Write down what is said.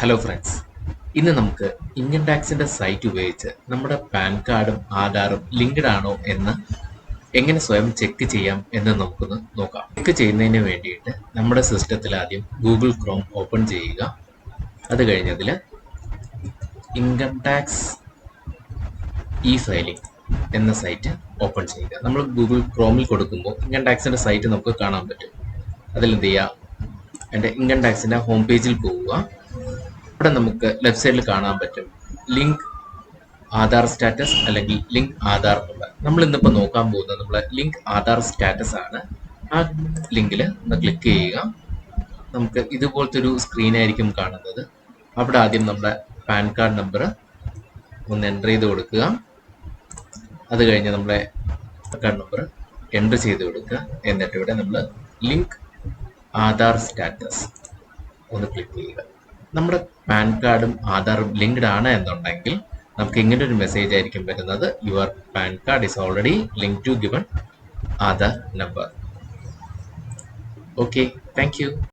Hello friends, ഇന്ന് നമുക്ക് income ടാക്സിന്റെ site ഉപയോഗിച്ച് നമ്മുടെ പാൻ കാർഡും ആധാറും ലിങ്ക്ഡ് ആണോ എന്ന് എങ്ങനെ സ്വയം ചെക്ക് ചെയ്യാം എന്ന് നമുക്കൊന്ന് നോക്കാം. ചെക്ക് ചെയ്യുന്നതിന് വേണ്ടിയിട്ട് നമ്മുടെ സിസ്റ്റത്തിൽ ആദ്യം ഗൂഗിൾ ക്രോം ഓപ്പൺ ചെയ്യുക. അത് കഴിഞ്ഞതിൽ ഇൻകം ടാക്സ് ഇ ഫയലിംഗ് എന്ന സൈറ്റ് ഓപ്പൺ ചെയ്യുക. നമ്മൾ ഗൂഗിൾ ക്രോമിൽ കൊടുക്കുമ്പോൾ ഇൻകം ടാക്സിന്റെ സൈറ്റ് നമുക്ക് കാണാൻ പറ്റും. അതിൽ എന്ത് ചെയ്യുക, എൻ്റെ ഇൻകം ടാക്സിന്റെ ഹോം പേജിൽ പോവുക. ഇവിടെ നമുക്ക് ലെഫ്റ്റ് സൈഡിൽ കാണാൻ പറ്റും ലിങ്ക് ആധാർ സ്റ്റാറ്റസ് അല്ലെങ്കിൽ ലിങ്ക് ആധാർ നമ്പർ. നമ്മൾ ഇന്നിപ്പോൾ നോക്കാൻ പോകുന്നത് നമ്മളെ ലിങ്ക് ആധാർ സ്റ്റാറ്റസ് ആണ്. ആ ലിങ്കിൽ ഒന്ന് ക്ലിക്ക് ചെയ്യുക. നമുക്ക് ഇതുപോലത്തെ ഒരു സ്ക്രീൻ ആയിരിക്കും കാണുന്നത്. അവിടെ ആദ്യം നമ്മുടെ പാൻ കാർഡ് നമ്പർ ഒന്ന് എൻ്റർ ചെയ്ത് കൊടുക്കുക. അത് കഴിഞ്ഞ് നമ്മുടെ കാർഡ് നമ്പർ എൻ്റർ ചെയ്ത് കൊടുക്കുക. എന്നിട്ട് ഇവിടെ നമ്മൾ ലിങ്ക് ആധാർ സ്റ്റാറ്റസ് ഒന്ന് ക്ലിക്ക് ചെയ്യുക. നമ്മുടെ പാൻ കാർഡും ആധാറും ലിങ്ക്ഡ് ആണ് എന്നുണ്ടെങ്കിൽ നമുക്ക് ഇങ്ങനെ ഒരു മെസ്സേജ് ആയിരിക്കും വരുന്നത്. Your PAN card is already link to given Aadhaar number. Okay, thank U.